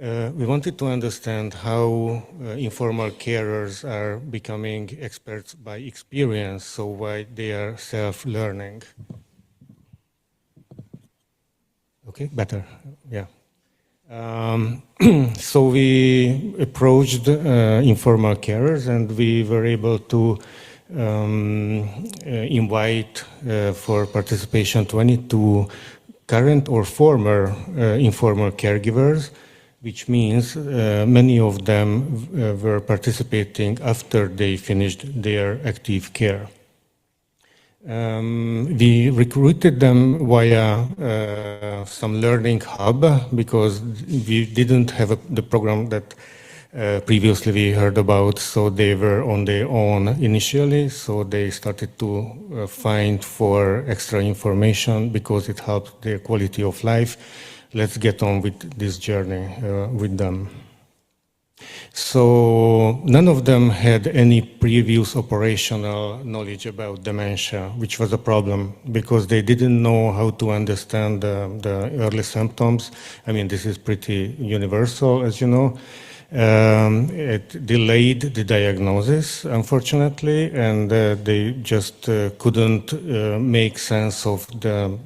We wanted to understand how informal carers are becoming experts by experience, so why they are self-learning. Okay, better, yeah. So we approached informal carers, and we were able to invite for participation 22 current or former informal caregivers, which means many of them were participating after they finished their active care. We recruited them via some learning hub because we didn't have the program that previously we heard about, so they were on their own initially, so they started to find for extra information because it helped their quality of life. Let's get on with this journey with them. So none of them had any previous operational knowledge about dementia, which was a problem because they didn't know how to understand the early symptoms. I mean, this is pretty universal, as you know. It delayed the diagnosis, unfortunately, and they just couldn't make sense of the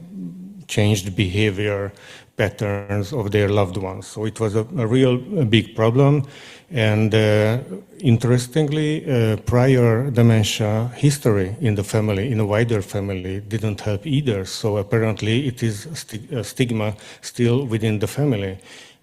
changed behavior patterns of their loved ones. So it was a real big problem. And interestingly, prior dementia history in the family, in a wider family, didn't help either. So apparently it is a stigma still within the family.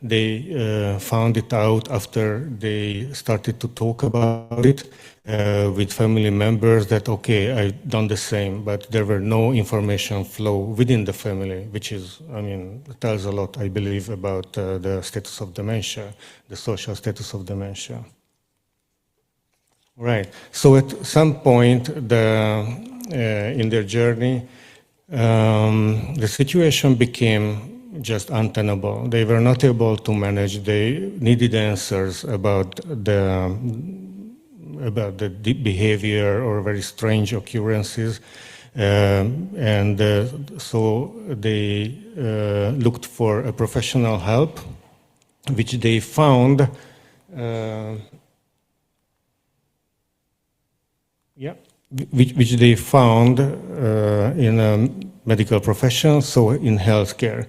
They found it out after they started to talk about it with family members that, okay, I've done the same, but there were no information flow within the family, which is, I mean, tells a lot, I believe, about the status of dementia, the social status of dementia. Right, so at some point in their journey, the situation became just untenable. They were not able to manage. They needed answers about the behavior or very strange occurrences. So they looked for a professional help, which they found which they found in a medical profession, so in healthcare.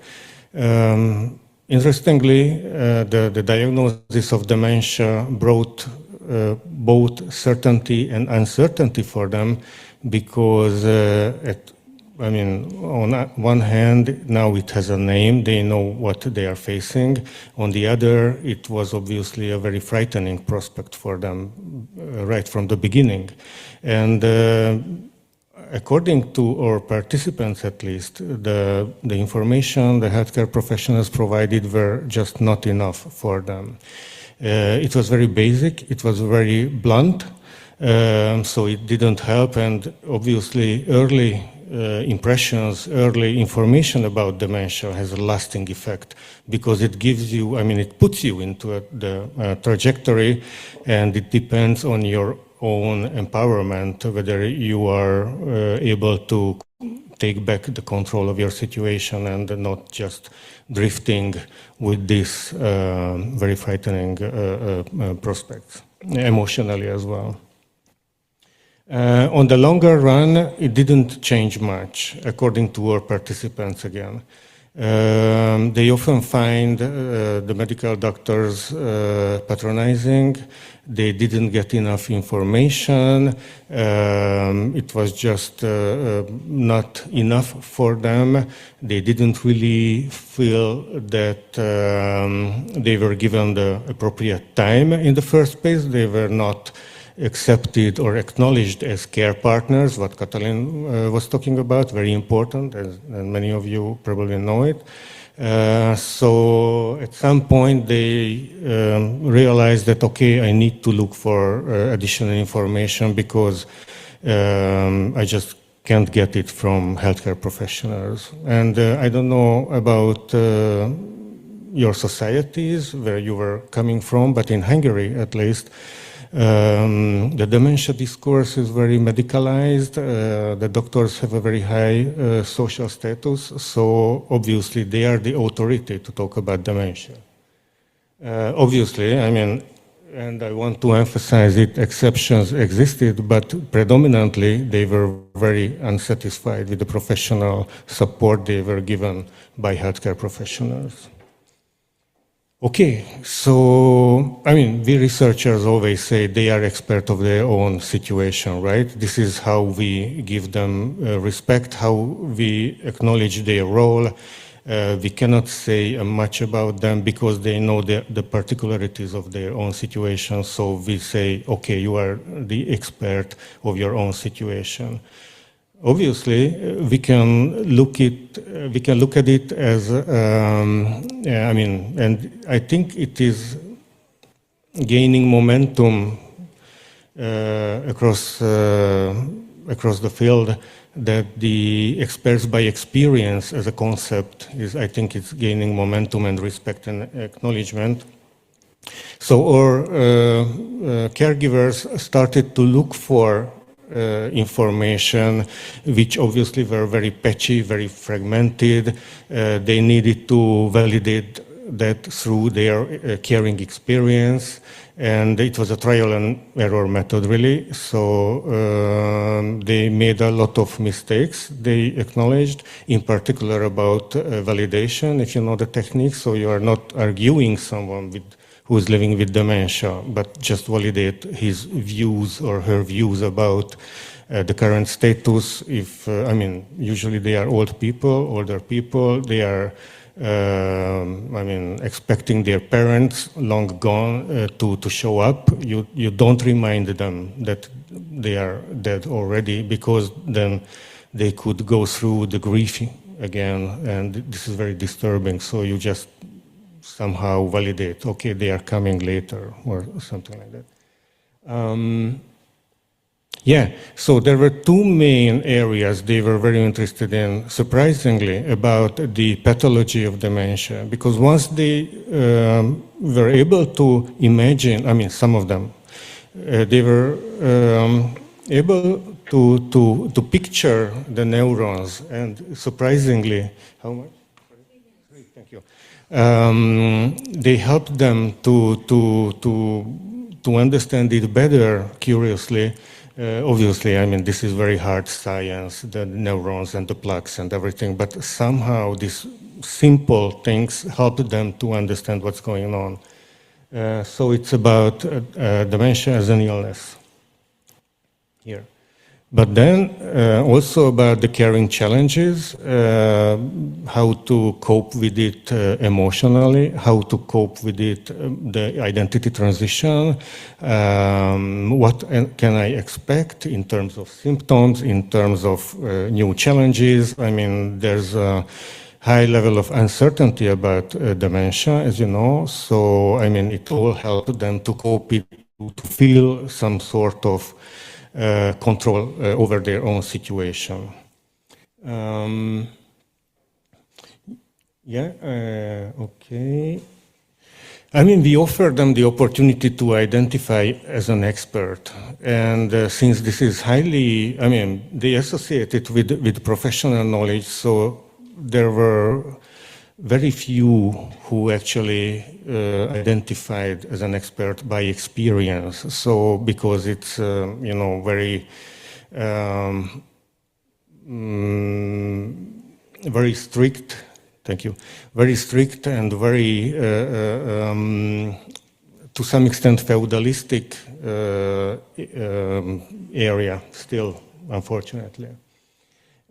Interestingly, the diagnosis of dementia brought both certainty and uncertainty for them because, on one hand, now it has a name, they know what they are facing. On the other, it was obviously a very frightening prospect for them right from the beginning. And according to our participants, at least, the information the healthcare professionals provided were just not enough for them. It was very basic, it was very blunt, so it didn't help, and obviously early impressions, early information about dementia has a lasting effect because it gives you, it puts you into the trajectory, and it depends on your own empowerment, whether you are able to take back the control of your situation and not just drifting with this very frightening prospects, emotionally as well. On the longer run, it didn't change much, according to our participants again. They often find the medical doctors patronizing. They didn't get enough information. It was just not enough for them. They didn't really feel that they were given the appropriate time in the first place. They were not accepted or acknowledged as care partners, what Katalin was talking about, very important, and many of you probably know it. So at some point they realized that, okay, I need to look for additional information because I just can't get it from healthcare professionals. And I don't know about your societies, where you were coming from, but in Hungary at least, the dementia discourse is very medicalized. The doctors have a very high social status, so obviously they are the authority to talk about dementia. Obviously, I mean, and I want to emphasize it, exceptions existed, but predominantly they were very unsatisfied with the professional support they were given by healthcare professionals. Okay, so, I mean, we researchers always say they are expert of their own situation, right? This is how we give them respect, how we acknowledge their role. We cannot say much about them because they know the particularities of their own situation. So we say, okay, you are the expert of your own situation. Obviously, we can look at it as, I mean, and I think it is gaining momentum across the field, that the experts by experience as a concept is, I think it's gaining momentum and respect and acknowledgement. So our caregivers started to look for information, which obviously were very patchy, very fragmented. They needed to validate that through their caring experience, and it was a trial and error method, really. So they made a lot of mistakes. They acknowledged, in particular, about validation, if you know the technique. So you are not arguing someone who is living with dementia, but just validate his views or her views about the current status. If I mean, usually they are older people. They are, I mean, expecting their parents long gone to show up. You don't remind them that they are dead already, because then they could go through the grief again, and this is very disturbing. So you just somehow validate, okay, they are coming later, or something like that. Yeah, so there were two main areas they were very interested in, surprisingly, about the pathology of dementia, because once they were able to imagine, I mean, some of them, they were able to picture the neurons, and surprisingly, how much? Thank you. They helped them to understand it better, curiously. Obviously, I mean, this is very hard science, the neurons and the plaques and everything, but somehow these simple things help them to understand what's going on. So it's about dementia as an illness here. But then also about the caring challenges, how to cope with it emotionally, how to cope with it, the identity transition, what can I expect in terms of symptoms, in terms of new challenges. I mean, there's a high level of uncertainty about dementia, as you know, so I mean, it all helped them to cope with, to feel some sort of control over their own situation. Okay. I mean, we offer them the opportunity to identify as an expert. And since this is highly, I mean, they associate it with professional knowledge, so there were very few who actually identified as an expert by experience. So because it's, you know, very, very strict, thank you, very strict and very, to some extent, feudalistic area still, unfortunately.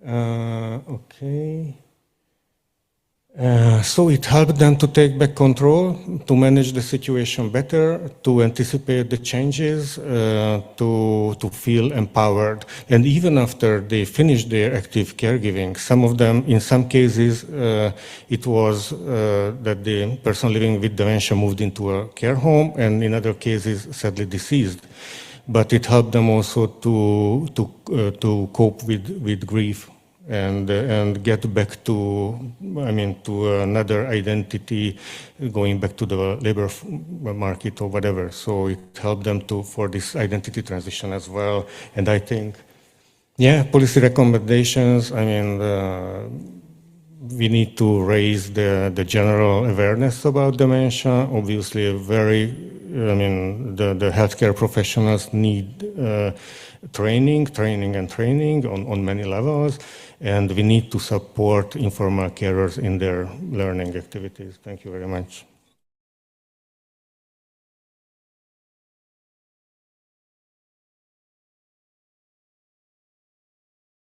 Okay. So it helped them to take back control, to manage the situation better, to anticipate the changes, to feel empowered. And even after they finished their active caregiving, some of them, in some cases, it was that the person living with dementia moved into a care home, and in other cases, sadly deceased. But it helped them also to cope with grief. And get back to, I mean, to another identity, going back to the labor market or whatever. So it helped them for this identity transition as well. And I think, yeah, policy recommendations, I mean, we need to raise the general awareness about dementia. Obviously, the healthcare professionals need training on many levels, and we need to support informal carers in their learning activities. Thank you very much.